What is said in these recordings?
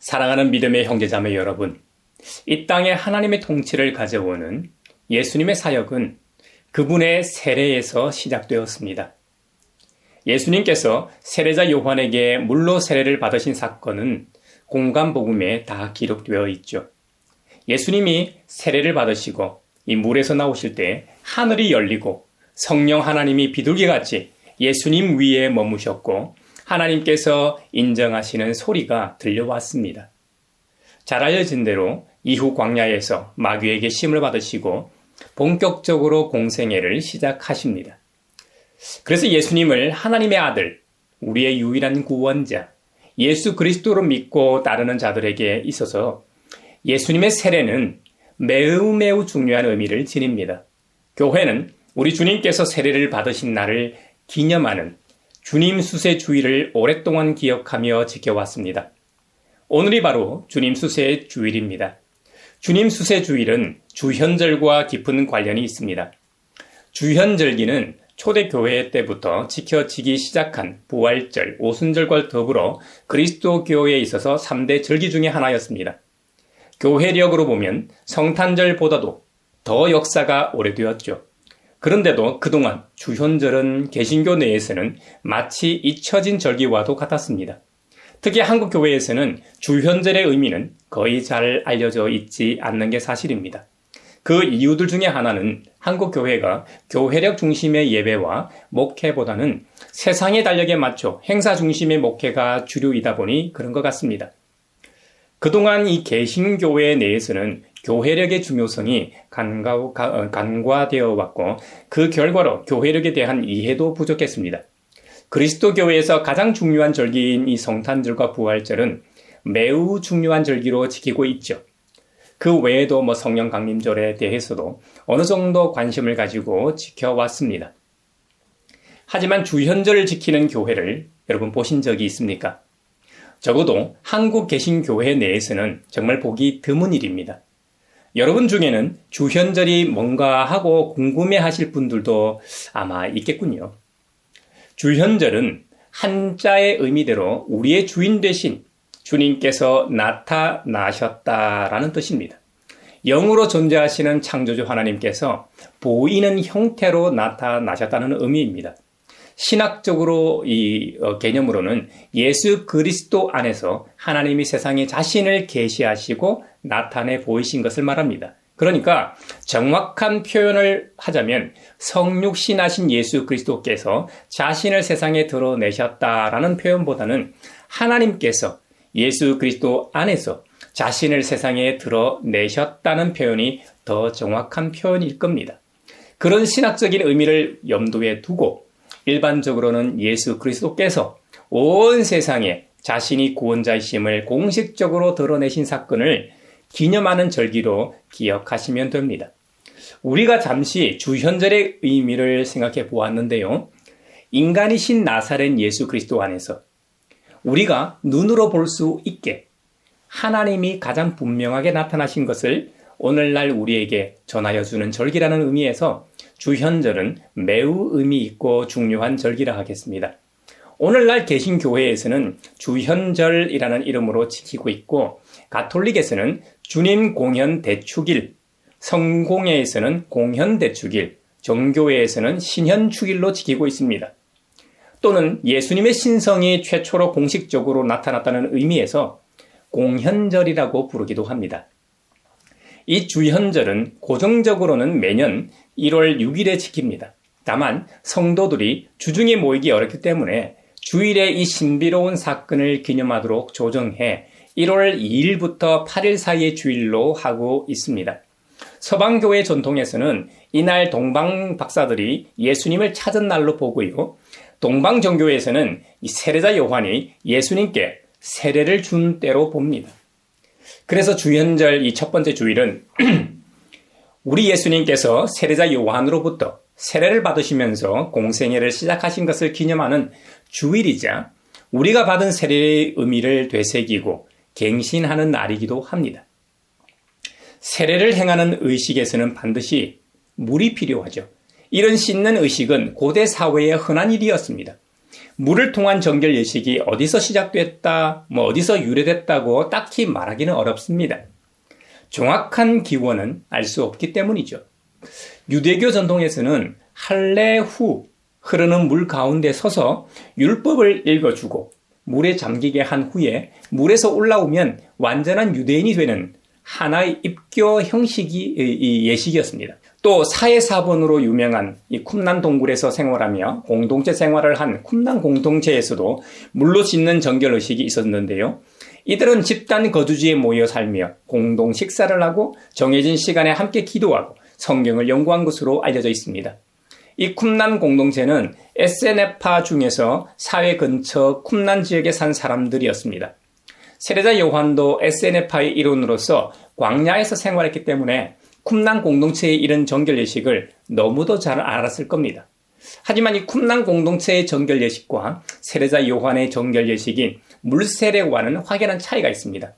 사랑하는 믿음의 형제자매 여러분, 이 땅에 하나님의 통치를 가져오는 예수님의 사역은 그분의 세례에서 시작되었습니다. 예수님께서 세례자 요한에게 물로 세례를 받으신 사건은 공관복음에 다 기록되어 있죠. 예수님이 세례를 받으시고 이 물에서 나오실 때 하늘이 열리고 성령 하나님이 비둘기같이 예수님 위에 머무셨고 하나님께서 인정하시는 소리가 들려왔습니다. 잘 알려진 대로 이후 광야에서 마귀에게 심을 받으시고 본격적으로 공생애를 시작하십니다. 그래서 예수님을 하나님의 아들, 우리의 유일한 구원자, 예수 그리스도로 믿고 따르는 자들에게 있어서 예수님의 세례는 매우 중요한 의미를 지닙니다. 교회는 우리 주님께서 세례를 받으신 날을 기념하는 주님 수세 주일을 오랫동안 기억하며 지켜왔습니다. 오늘이 바로 주님 수세 주일입니다. 주님 수세 주일은 주현절과 깊은 관련이 있습니다. 주현절기는 초대교회 때부터 지켜지기 시작한 부활절, 오순절과 더불어 그리스도 교회에 있어서 3대 절기 중의 하나였습니다. 교회력으로 보면 성탄절보다도 더 역사가 오래되었죠. 그런데도 그동안 주현절은 개신교 내에서는 마치 잊혀진 절기와도 같았습니다. 특히 한국 교회에서는 주현절의 의미는 거의 잘 알려져 있지 않는 게 사실입니다. 그 이유들 중에 하나는 한국 교회가 교회력 중심의 예배와 목회보다는 세상의 달력에 맞춰 행사 중심의 목회가 주류이다 보니 그런 것 같습니다. 그동안 이 개신교회 내에서는 교회력의 중요성이 간과되어 왔고 그 결과로 교회력에 대한 이해도 부족했습니다. 그리스도 교회에서 가장 중요한 절기인 이 성탄절과 부활절은 매우 중요한 절기로 지키고 있죠. 그 외에도 성령 강림절에 대해서도 어느 정도 관심을 가지고 지켜왔습니다. 하지만 주현절을 지키는 교회를 여러분 보신 적이 있습니까? 적어도 한국 개신교회 내에서는 정말 보기 드문 일입니다. 여러분 중에는 주현절이 뭔가 하고 궁금해하실 분들도 아마 있겠군요. 주현절은 한자의 의미대로 우리의 주인 되신 주님께서 나타나셨다라는 뜻입니다. 영으로 존재하시는 창조주 하나님께서 보이는 형태로 나타나셨다는 의미입니다. 신학적으로 이 개념으로는 예수 그리스도 안에서 하나님이 세상에 자신을 계시하시고 나타내 보이신 것을 말합니다. 그러니까 정확한 표현을 하자면 성육신하신 예수 그리스도께서 자신을 세상에 드러내셨다라는 표현보다는 하나님께서 예수 그리스도 안에서 자신을 세상에 드러내셨다는 표현이 더 정확한 표현일 겁니다. 그런 신학적인 의미를 염두에 두고 일반적으로는 예수 그리스도께서 온 세상에 자신이 구원자이심을 공식적으로 드러내신 사건을 기념하는 절기로 기억하시면 됩니다. 우리가 잠시 주현절의 의미를 생각해 보았는데요. 인간이신 나사렛 예수 그리스도 안에서 우리가 눈으로 볼 수 있게 하나님이 가장 분명하게 나타나신 것을 오늘날 우리에게 전하여 주는 절기라는 의미에서 주현절은 매우 의미 있고 중요한 절기라 하겠습니다. 오늘날 개신교회에서는 주현절이라는 이름으로 지키고 있고 가톨릭에서는 주님 공현 대축일, 성공회에서는 공현 대축일, 정교회에서는 신현 축일로 지키고 있습니다. 또는 예수님의 신성이 최초로 공식적으로 나타났다는 의미에서 공현절이라고 부르기도 합니다. 이 주현절은 고정적으로는 매년 1월 6일에 지킵니다. 다만 성도들이 주중에 모이기 어렵기 때문에 주일의 이 신비로운 사건을 기념하도록 조정해 1월 2일부터 8일 사이의 주일로 하고 있습니다. 서방교회 전통에서는 이날 동방 박사들이 예수님을 찾은 날로 보고요. 동방정교회에서는 이 세례자 요한이 예수님께 세례를 준 때로 봅니다. 그래서 주현절 이 첫 번째 주일은 우리 예수님께서 세례자 요한으로부터 세례를 받으시면서 공생애를 시작하신 것을 기념하는 주일이자 우리가 받은 세례의 의미를 되새기고 갱신하는 날이기도 합니다. 세례를 행하는 의식에서는 반드시 물이 필요하죠. 이런 씻는 의식은 고대 사회의 흔한 일이었습니다. 물을 통한 정결 예식이 어디서 시작됐다, 어디서 유래됐다고 딱히 말하기는 어렵습니다. 정확한 기원은 알 수 없기 때문이죠. 유대교 전통에서는 할례 후 흐르는 물 가운데 서서 율법을 읽어주고 물에 잠기게 한 후에 물에서 올라오면 완전한 유대인이 되는 하나의 입교 형식이 예식이었습니다. 또 사해사번으로 유명한 이 쿰난 동굴에서 생활하며 공동체 생활을 한 쿰난 공동체에서도 물로 씻는 정결 의식이 있었는데요. 이들은 집단 거주지에 모여 살며 공동 식사를 하고 정해진 시간에 함께 기도하고 성경을 연구한 것으로 알려져 있습니다. 이 쿰난 공동체는 에세네파 중에서 사회 근처 쿰난 지역에 산 사람들이었습니다. 세례자 요한도 에세네파의 일원으로서 광야에서 생활했기 때문에 쿰난 공동체의 이런 정결 예식을 너무도 잘 알았을 겁니다. 하지만 이 쿰난 공동체의 정결 예식과 세례자 요한의 정결 예식인 물세례와는 확연한 차이가 있습니다.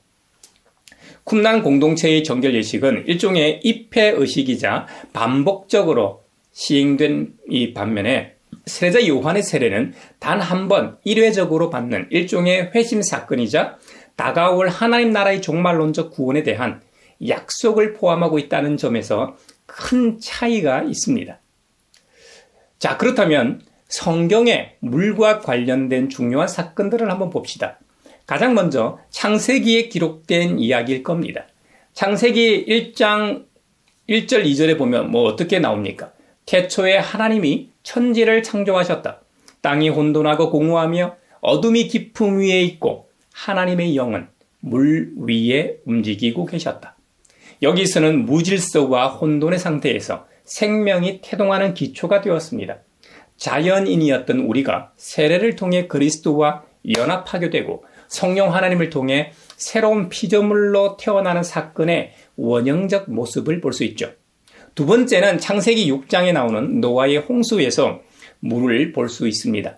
쿰난 공동체의 정결 예식은 일종의 입회 의식이자 반복적으로 시행된 이 반면에 세례자 요한의 세례는 단 한 번 일회적으로 받는 일종의 회심 사건이자 다가올 하나님 나라의 종말론적 구원에 대한 약속을 포함하고 있다는 점에서 큰 차이가 있습니다. 자, 그렇다면 성경에 물과 관련된 중요한 사건들을 한번 봅시다. 가장 먼저 창세기에 기록된 이야기일 겁니다. 창세기 1장 1절 2절에 보면 어떻게 나옵니까? 태초에 하나님이 천지를 창조하셨다. 땅이 혼돈하고 공허하며 어둠이 깊음 위에 있고 하나님의 영은 물 위에 움직이고 계셨다. 여기서는 무질서와 혼돈의 상태에서 생명이 태동하는 기초가 되었습니다. 자연인이었던 우리가 세례를 통해 그리스도와 연합하게 되고 성령 하나님을 통해 새로운 피조물로 태어나는 사건의 원형적 모습을 볼 수 있죠. 두 번째는 창세기 6장에 나오는 노아의 홍수에서 물을 볼 수 있습니다.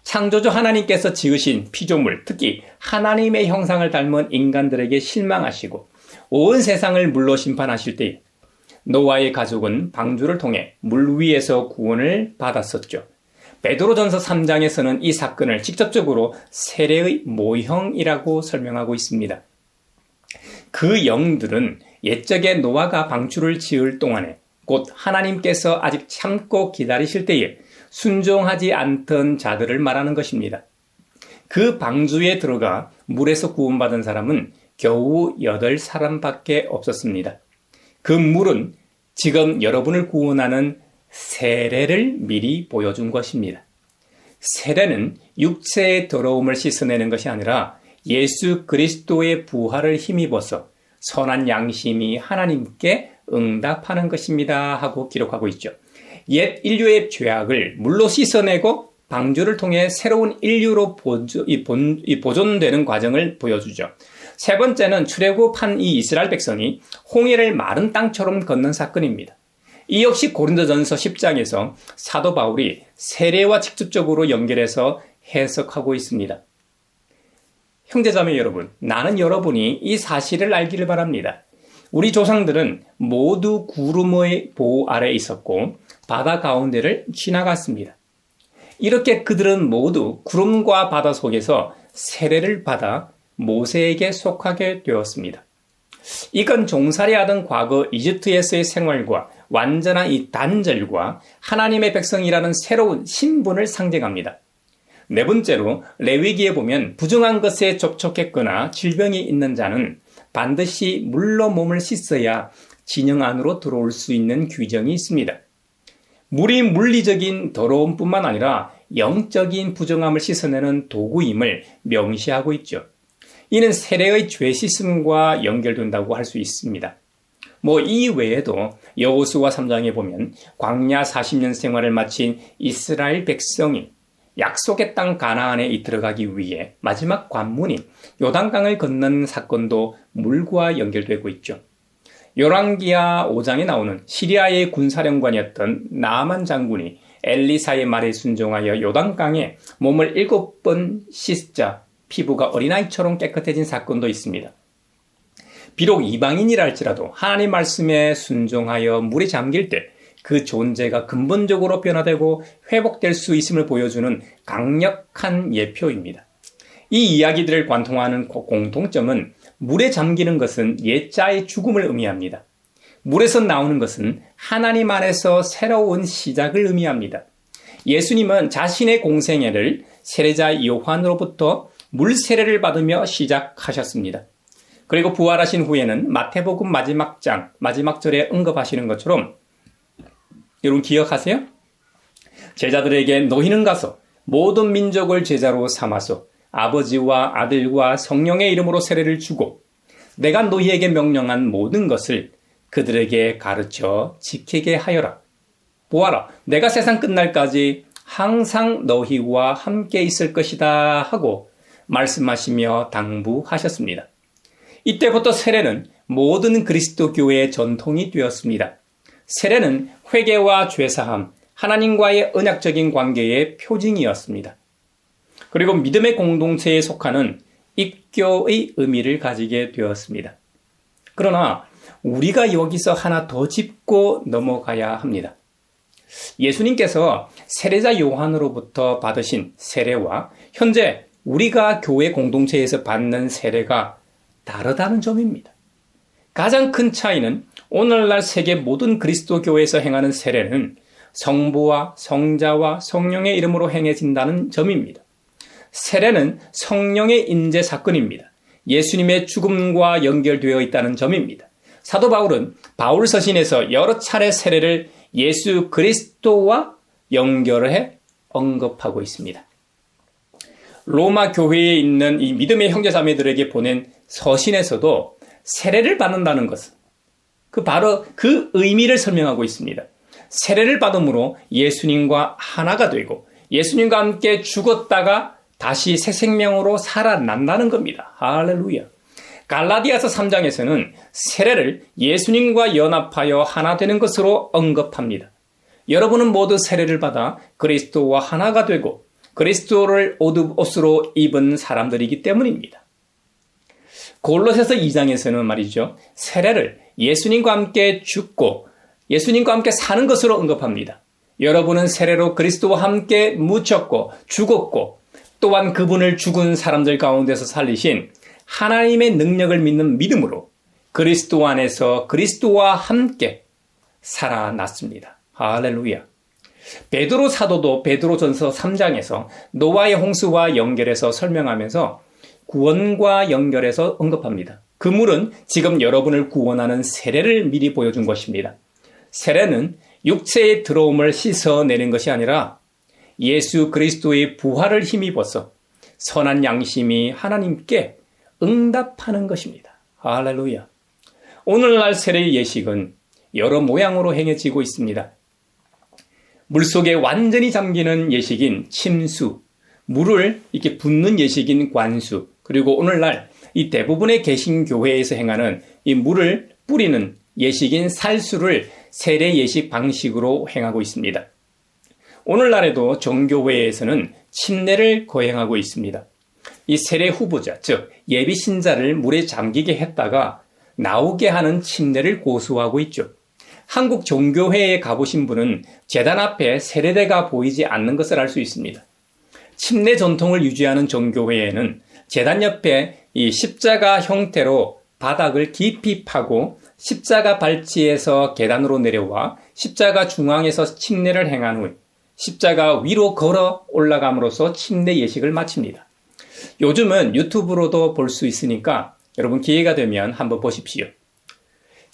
창조주 하나님께서 지으신 피조물, 특히 하나님의 형상을 닮은 인간들에게 실망하시고 온 세상을 물로 심판하실 때 노아의 가족은 방주를 통해 물 위에서 구원을 받았었죠. 베드로전서 3장에서는 이 사건을 직접적으로 세례의 모형이라고 설명하고 있습니다. 그 영들은 옛적에 노아가 방주를 지을 동안에 곧 하나님께서 아직 참고 기다리실 때에 순종하지 않던 자들을 말하는 것입니다. 그 방주에 들어가 물에서 구원받은 사람은 겨우 8사람밖에 없었습니다. 그 물은 지금 여러분을 구원하는 세례를 미리 보여준 것입니다. 세례는 육체의 더러움을 씻어내는 것이 아니라 예수 그리스도의 부활을 힘입어서 선한 양심이 하나님께 응답하는 것입니다 하고 기록하고 있죠. 옛 인류의 죄악을 물로 씻어내고 방주를 통해 새로운 인류로 보존되는 과정을 보여주죠. 세 번째는 출애굽한 이 이스라엘 백성이 홍해를 마른 땅처럼 걷는 사건입니다. 이 역시 고린도전서 10장에서 사도 바울이 세례와 직접적으로 연결해서 해석하고 있습니다. 형제자매 여러분, 나는 여러분이 이 사실을 알기를 바랍니다. 우리 조상들은 모두 구름의 보호 아래 있었고 바다 가운데를 지나갔습니다. 이렇게 그들은 모두 구름과 바다 속에서 세례를 받아 모세에게 속하게 되었습니다. 이건 종살이하던 과거 이집트에서의 생활과 완전한 이 단절과 하나님의 백성이라는 새로운 신분을 상징합니다. 네 번째로 레위기에 보면 부정한 것에 접촉했거나 질병이 있는 자는 반드시 물로 몸을 씻어야 진영 안으로 들어올 수 있는 규정이 있습니다. 물이 물리적인 더러움뿐만 아니라 영적인 부정함을 씻어내는 도구임을 명시하고 있죠. 이는 세례의 죄 씻음과 연결된다고 할 수 있습니다. 이 외에도 여호수아 3장에 보면 광야 40년 생활을 마친 이스라엘 백성이 약속의 땅 가나안에 들어가기 위해 마지막 관문인 요단강을 건넌 사건도 물과 연결되고 있죠. 열왕기하 5장에 나오는 시리아의 군사령관이었던 나아만 장군이 엘리사의 말에 순종하여 요단강에 몸을 7번 씻자 피부가 어린아이처럼 깨끗해진 사건도 있습니다. 비록 이방인이라 할지라도 하나님 말씀에 순종하여 물에 잠길 때 그 존재가 근본적으로 변화되고 회복될 수 있음을 보여주는 강력한 예표입니다. 이 이야기들을 관통하는 공통점은 물에 잠기는 것은 옛자의 죽음을 의미합니다. 물에서 나오는 것은 하나님 안에서 새로운 시작을 의미합니다. 예수님은 자신의 공생애를 세례자 요한으로부터 물 세례를 받으며 시작하셨습니다. 그리고 부활하신 후에는 마태복음 마지막 절에 언급하시는 것처럼 여러분 기억하세요? 제자들에게 너희는 가서 모든 민족을 제자로 삼아서 아버지와 아들과 성령의 이름으로 세례를 주고 내가 너희에게 명령한 모든 것을 그들에게 가르쳐 지키게 하여라. 보아라, 내가 세상 끝날까지 항상 너희와 함께 있을 것이다 하고 말씀하시며 당부하셨습니다. 이때부터 세례는 모든 그리스도 교회의 전통이 되었습니다. 세례는 회개와 죄사함, 하나님과의 언약적인 관계의 표징이었습니다. 그리고 믿음의 공동체에 속하는 입교의 의미를 가지게 되었습니다. 그러나 우리가 여기서 하나 더 짚고 넘어가야 합니다. 예수님께서 세례자 요한으로부터 받으신 세례와 현재 우리가 교회 공동체에서 받는 세례가 다르다는 점입니다. 가장 큰 차이는 오늘날 세계 모든 그리스도 교회에서 행하는 세례는 성부와 성자와 성령의 이름으로 행해진다는 점입니다. 세례는 성령의 인재 사건입니다. 예수님의 죽음과 연결되어 있다는 점입니다. 사도 바울은 바울 서신에서 여러 차례 세례를 예수 그리스도와 연결해 언급하고 있습니다. 로마 교회에 있는 이 믿음의 형제자매들에게 보낸 서신에서도 세례를 받는다는 것은 바로 그 의미를 설명하고 있습니다. 세례를 받음으로 예수님과 하나가 되고 예수님과 함께 죽었다가 다시 새 생명으로 살아난다는 겁니다. 할렐루야. 갈라디아서 3장에서는 세례를 예수님과 연합하여 하나 되는 것으로 언급합니다. 여러분은 모두 세례를 받아 그리스도와 하나가 되고 그리스도를 옷으로 입은 사람들이기 때문입니다. 골로새서 2장에서는 말이죠. 세례를 예수님과 함께 죽고 예수님과 함께 사는 것으로 언급합니다. 여러분은 세례로 그리스도와 함께 묻혔고 죽었고 또한 그분을 죽은 사람들 가운데서 살리신 하나님의 능력을 믿는 믿음으로 그리스도 안에서 그리스도와 함께 살아났습니다. 할렐루야. 베드로 사도도 베드로전서 3장에서 노아의 홍수와 연결해서 설명하면서 구원과 연결해서 언급합니다. 그 물은 지금 여러분을 구원하는 세례를 미리 보여준 것입니다. 세례는 육체의 더러움을 씻어내는 것이 아니라 예수 그리스도의 부활을 힘입어서 선한 양심이 하나님께 응답하는 것입니다. 할렐루야. 오늘날 세례의 예식은 여러 모양으로 행해지고 있습니다. 물속에 완전히 잠기는 예식인 침수, 물을 이렇게 붓는 예식인 관수, 그리고 오늘날 이 대부분의 개신교회에서 행하는 이 물을 뿌리는 예식인 살수를 세례 예식 방식으로 행하고 있습니다. 오늘날에도 정교회에서는 침례를 거행하고 있습니다. 이 세례 후보자, 즉 예비 신자를 물에 잠기게 했다가 나오게 하는 침례를 고수하고 있죠. 한국 종교회에 가보신 분은 제단 앞에 세례대가 보이지 않는 것을 알 수 있습니다. 침례 전통을 유지하는 종교회에는 제단 옆에 이 십자가 형태로 바닥을 깊이 파고 십자가 발치에서 계단으로 내려와 십자가 중앙에서 침례를 행한 후 십자가 위로 걸어 올라감으로써 침례 예식을 마칩니다. 요즘은 유튜브로도 볼 수 있으니까 여러분 기회가 되면 한번 보십시오.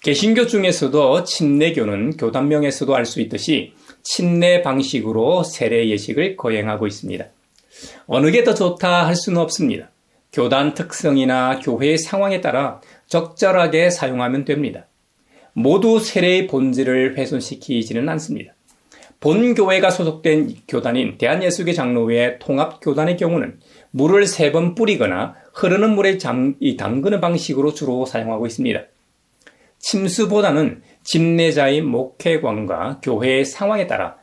개신교 중에서도 침례교는 교단명에서도 알 수 있듯이 침례 방식으로 세례 예식을 거행하고 있습니다. 어느 게 더 좋다 할 수는 없습니다. 교단 특성이나 교회의 상황에 따라 적절하게 사용하면 됩니다. 모두 세례의 본질을 훼손시키지는 않습니다. 본 교회가 소속된 교단인 대한예수교 장로회 통합교단의 경우는 물을 3번 뿌리거나 흐르는 물에 담그는 방식으로 주로 사용하고 있습니다. 침수보다는 집례자의 목회관과 교회의 상황에 따라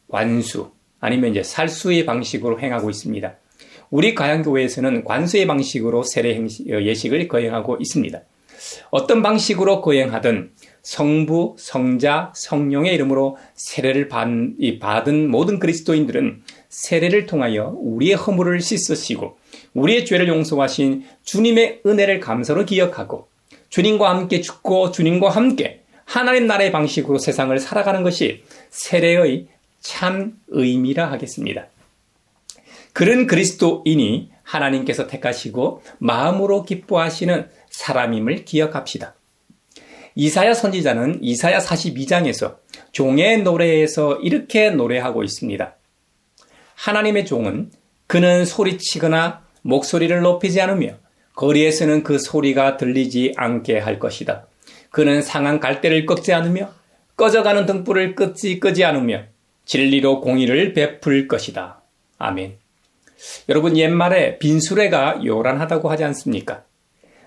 관수 아니면 살수의 방식으로 행하고 있습니다. 우리 가양교회에서는 관수의 방식으로 세례 예식을 거행하고 있습니다. 어떤 방식으로 거행하든 성부, 성자, 성령의 이름으로 세례를 받은 모든 그리스도인들은 세례를 통하여 우리의 허물을 씻으시고 우리의 죄를 용서하신 주님의 은혜를 감사로 기억하고 주님과 함께 죽고 주님과 함께 하나님 나라의 방식으로 세상을 살아가는 것이 세례의 참 의미라 하겠습니다. 그런 그리스도인이 하나님께서 택하시고 마음으로 기뻐하시는 사람임을 기억합시다. 이사야 선지자는 이사야 42장에서 종의 노래에서 이렇게 노래하고 있습니다. 하나님의 종은 그는 소리치거나 목소리를 높이지 않으며 거리에서는 그 소리가 들리지 않게 할 것이다. 그는 상한 갈대를 꺾지 않으며 꺼져가는 등불을 끄지 않으며 진리로 공의를 베풀 것이다. 아멘. 여러분, 옛말에 빈수레가 요란하다고 하지 않습니까?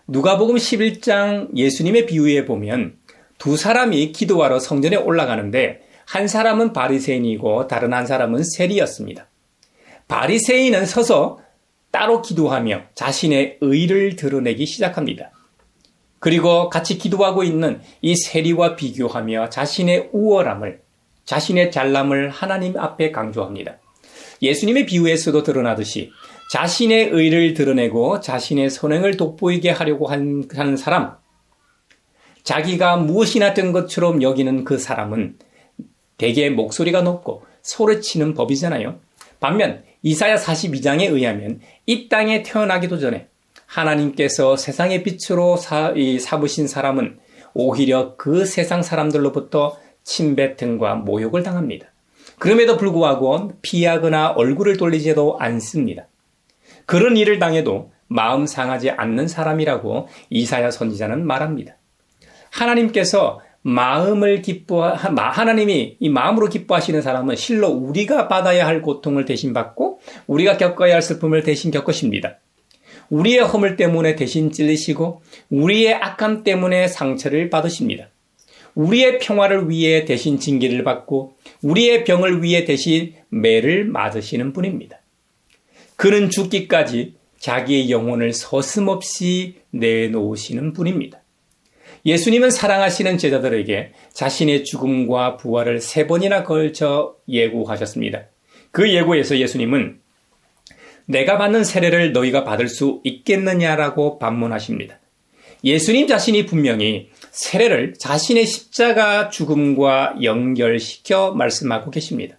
누가복음 11장 예수님의 비유에 보면 두 사람이 기도하러 성전에 올라가는데 한 사람은 바리새인이고 다른 한 사람은 세리였습니다. 바리새인은 서서 따로 기도하며 자신의 의를 드러내기 시작합니다. 그리고 같이 기도하고 있는 이 세리와 비교하며 자신의 우월함을, 자신의 잘남을 하나님 앞에 강조합니다. 예수님의 비유에서도 드러나듯이 자신의 의를 드러내고 자신의 선행을 돋보이게 하려고 하는 사람, 자기가 무엇이나 된 것처럼 여기는 그 사람은 대개 목소리가 높고 소리치는 법이잖아요. 반면 이사야 42장에 의하면 이 땅에 태어나기도 전에 하나님께서 세상의 빛으로 삼으신 사람은 오히려 그 세상 사람들로부터 침뱉음과 모욕을 당합니다. 그럼에도 불구하고 피하거나 얼굴을 돌리지도 않습니다. 그런 일을 당해도 마음 상하지 않는 사람이라고 이사야 선지자는 말합니다. 하나님께서 하나님이 이 마음으로 기뻐하시는 사람은 실로 우리가 받아야 할 고통을 대신 받고 우리가 겪어야 할 슬픔을 대신 겪으십니다. 우리의 허물 때문에 대신 찔리시고 우리의 악함 때문에 상처를 받으십니다. 우리의 평화를 위해 대신 징계를 받고 우리의 병을 위해 대신 매를 맞으시는 분입니다. 그는 죽기까지 자기의 영혼을 서슴없이 내놓으시는 분입니다. 예수님은 사랑하시는 제자들에게 자신의 죽음과 부활을 3번이나 걸쳐 예고하셨습니다. 그 예고에서 예수님은 내가 받는 세례를 너희가 받을 수 있겠느냐라고 반문하십니다. 예수님 자신이 분명히 세례를 자신의 십자가 죽음과 연결시켜 말씀하고 계십니다.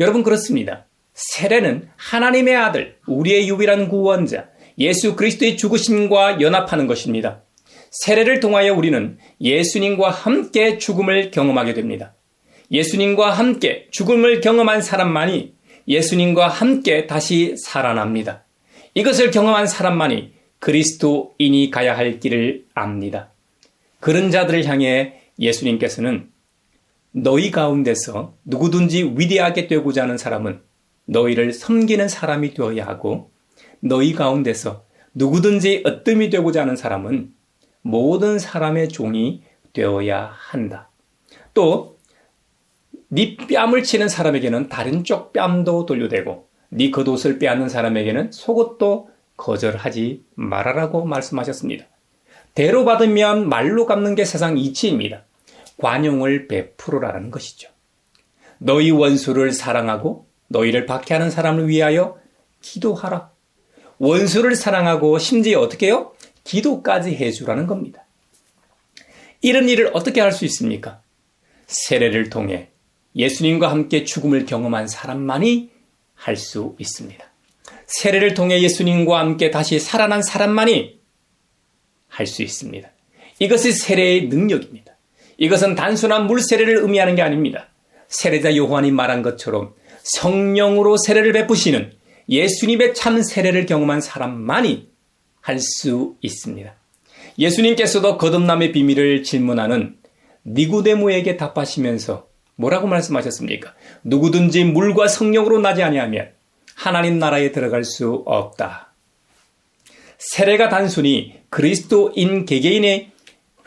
여러분, 그렇습니다. 세례는 하나님의 아들, 우리의 유일한 구원자, 예수 그리스도의 죽으심과 연합하는 것입니다. 세례를 통하여 우리는 예수님과 함께 죽음을 경험하게 됩니다. 예수님과 함께 죽음을 경험한 사람만이 예수님과 함께 다시 살아납니다. 이것을 경험한 사람만이 그리스도인이 가야 할 길을 압니다. 그런 자들을 향해 예수님께서는 너희 가운데서 누구든지 위대하게 되고자 하는 사람은 너희를 섬기는 사람이 되어야 하고 너희 가운데서 누구든지 으뜸이 되고자 하는 사람은 모든 사람의 종이 되어야 한다. 또 네 뺨을 치는 사람에게는 다른 쪽 뺨도 돌려대고 네 겉옷을 빼앗는 사람에게는 속옷도 거절하지 말아라고 말씀하셨습니다. 대로 받으면 말로 갚는 게 세상 이치입니다. 관용을 베풀어라는 것이죠. 너희 원수를 사랑하고 너희를 박해하는 사람을 위하여 기도하라. 원수를 사랑하고 심지어 어떻게 해요? 기도까지 해주라는 겁니다. 이런 일을 어떻게 할 수 있습니까? 세례를 통해 예수님과 함께 죽음을 경험한 사람만이 할 수 있습니다. 세례를 통해 예수님과 함께 다시 살아난 사람만이 할 수 있습니다. 이것이 세례의 능력입니다. 이것은 단순한 물 세례를 의미하는 게 아닙니다. 세례자 요한이 말한 것처럼 성령으로 세례를 베푸시는 예수님의 참 세례를 경험한 사람만이 할 수 있습니다. 예수님께서도 거듭남의 비밀을 질문하는 니고데모에게 답하시면서 뭐라고 말씀하셨습니까? 누구든지 물과 성령으로 나지 아니하면 하나님 나라에 들어갈 수 없다. 세례가 단순히 그리스도인 개개인의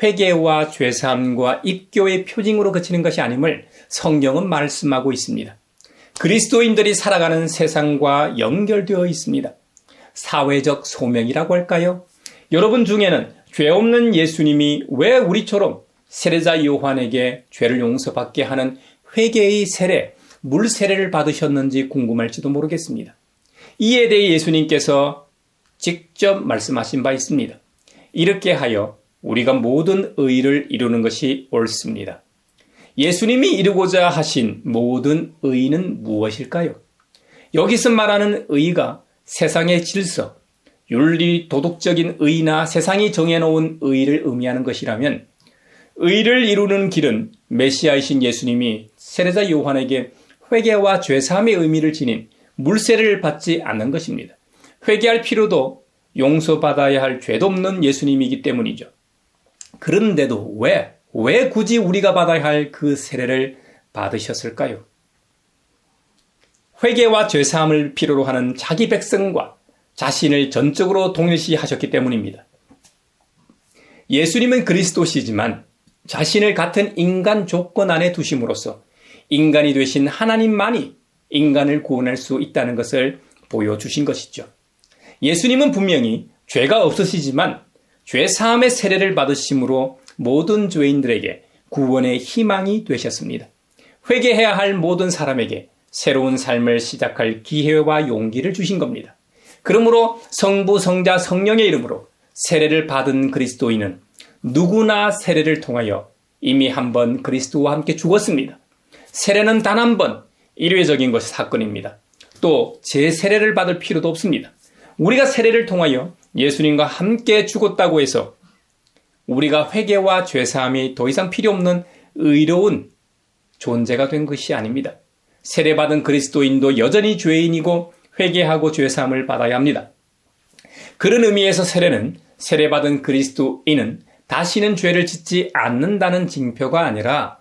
회개와 죄사함과 입교의 표징으로 그치는 것이 아님을 성경은 말씀하고 있습니다. 그리스도인들이 살아가는 세상과 연결되어 있습니다. 사회적 소명이라고 할까요? 여러분 중에는 죄 없는 예수님이 왜 우리처럼 세례자 요한에게 죄를 용서받게 하는 회개의 세례, 물 세례를 받으셨는지 궁금할지도 모르겠습니다. 이에 대해 예수님께서 직접 말씀하신 바 있습니다. 이렇게 하여 우리가 모든 의를 이루는 것이 옳습니다. 예수님이 이루고자 하신 모든 의는 무엇일까요? 여기서 말하는 의가 세상의 질서, 윤리, 도덕적인 의나 세상이 정해놓은 의를 의미하는 것이라면 의를 이루는 길은 메시아이신 예수님이 세례자 요한에게 회개와 죄사함의 의미를 지닌 물세례를 받지 않는 것입니다. 회개할 필요도 용서받아야 할 죄도 없는 예수님이기 때문이죠. 그런데도 왜 굳이 우리가 받아야 할 그 세례를 받으셨을까요? 회개와 죄사함을 필요로 하는 자기 백성과 자신을 전적으로 동일시하셨기 때문입니다. 예수님은 그리스도시지만 자신을 같은 인간 조건 안에 두심으로써 인간이 되신 하나님만이 인간을 구원할 수 있다는 것을 보여주신 것이죠. 예수님은 분명히 죄가 없으시지만 죄사함의 세례를 받으심으로 모든 죄인들에게 구원의 희망이 되셨습니다. 회개해야 할 모든 사람에게 새로운 삶을 시작할 기회와 용기를 주신 겁니다. 그러므로 성부, 성자, 성령의 이름으로 세례를 받은 그리스도인은 누구나 세례를 통하여 이미 한번 그리스도와 함께 죽었습니다. 세례는 단 한 번 일회적인 것이 사건입니다. 또 재세례를 받을 필요도 없습니다. 우리가 세례를 통하여 예수님과 함께 죽었다고 해서 우리가 회개와 죄사함이 더 이상 필요 없는 의로운 존재가 된 것이 아닙니다. 세례받은 그리스도인도 여전히 죄인이고 회개하고 죄사함을 받아야 합니다. 그런 의미에서 세례는 세례받은 그리스도인은 다시는 죄를 짓지 않는다는 징표가 아니라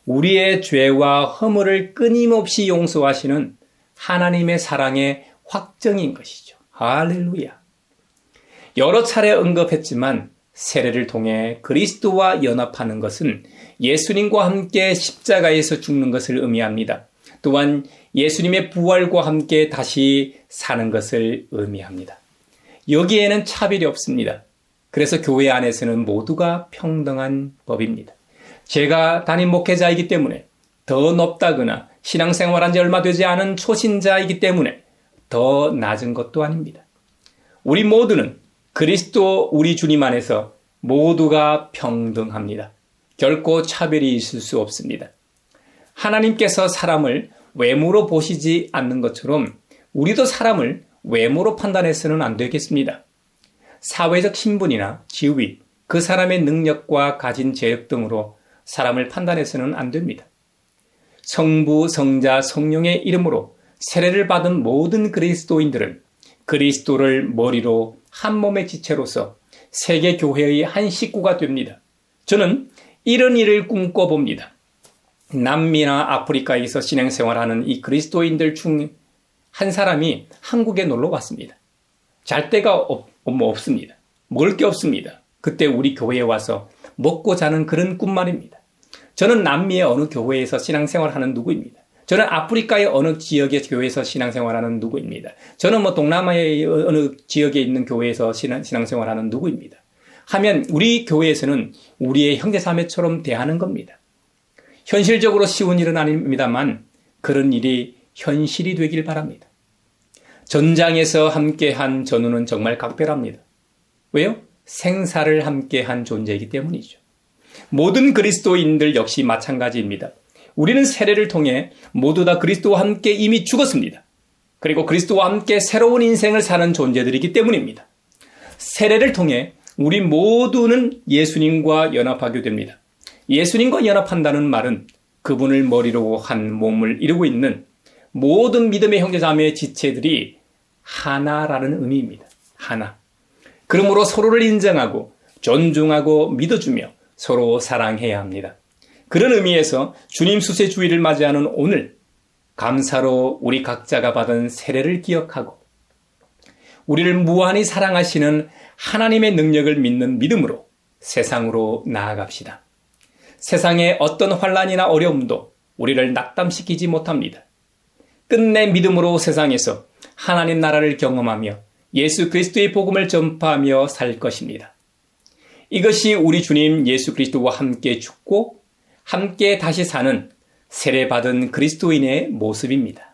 우리의 죄와 허물을 끊임없이 용서하시는 하나님의 사랑의 확정인 것이죠. 할렐루야. 여러 차례 언급했지만 세례를 통해 그리스도와 연합하는 것은 예수님과 함께 십자가에서 죽는 것을 의미합니다. 또한 예수님의 부활과 함께 다시 사는 것을 의미합니다. 여기에는 차별이 없습니다. 그래서 교회 안에서는 모두가 평등한 법입니다. 제가 담임 목회자이기 때문에 더 높다거나 신앙생활한 지 얼마 되지 않은 초신자이기 때문에 더 낮은 것도 아닙니다. 우리 모두는 그리스도 우리 주님 안에서 모두가 평등합니다. 결코 차별이 있을 수 없습니다. 하나님께서 사람을 외모로 보시지 않는 것처럼 우리도 사람을 외모로 판단해서는 안 되겠습니다. 사회적 신분이나 지위, 그 사람의 능력과 가진 재력 등으로 사람을 판단해서는 안 됩니다. 성부, 성자, 성령의 이름으로 세례를 받은 모든 그리스도인들은 그리스도를 머리로 한 몸의 지체로서 세계 교회의 한 식구가 됩니다. 저는 이런 일을 꿈꿔봅니다. 남미나 아프리카에서 신앙생활하는 이 그리스도인들 중 한 사람이 한국에 놀러 왔습니다. 잘 데가 없습니다. 먹을 게 없습니다. 그때 우리 교회에 와서 먹고 자는 그런 꿈 말입니다. 저는 남미의 어느 교회에서 신앙생활하는 누구입니다. 저는 아프리카의 어느 지역의 교회에서 신앙생활하는 누구입니다. 저는 동남아의 어느 지역에 있는 교회에서 신앙생활하는 누구입니다. 하면 우리 교회에서는 우리의 형제자매처럼 대하는 겁니다. 현실적으로 쉬운 일은 아닙니다만 그런 일이 현실이 되길 바랍니다. 전장에서 함께한 전우는 정말 각별합니다. 왜요? 생사를 함께한 존재이기 때문이죠. 모든 그리스도인들 역시 마찬가지입니다. 우리는 세례를 통해 모두 다 그리스도와 함께 이미 죽었습니다. 그리고 그리스도와 함께 새로운 인생을 사는 존재들이기 때문입니다. 세례를 통해 우리 모두는 예수님과 연합하게 됩니다. 예수님과 연합한다는 말은 그분을 머리로 한 몸을 이루고 있는 모든 믿음의 형제자매의 지체들이 하나라는 의미입니다. 하나. 그러므로 서로를 인정하고 존중하고 믿어주며 서로 사랑해야 합니다. 그런 의미에서 주님 수세 주일을 맞이하는 오늘 감사로 우리 각자가 받은 세례를 기억하고 우리를 무한히 사랑하시는 하나님의 능력을 믿는 믿음으로 세상으로 나아갑시다. 세상의 어떤 환난이나 어려움도 우리를 낙담시키지 못합니다. 끝내 믿음으로 세상에서 하나님 나라를 경험하며 예수 그리스도의 복음을 전파하며 살 것입니다. 이것이 우리 주님 예수 그리스도와 함께 죽고 함께 다시 사는 세례받은 그리스도인의 모습입니다.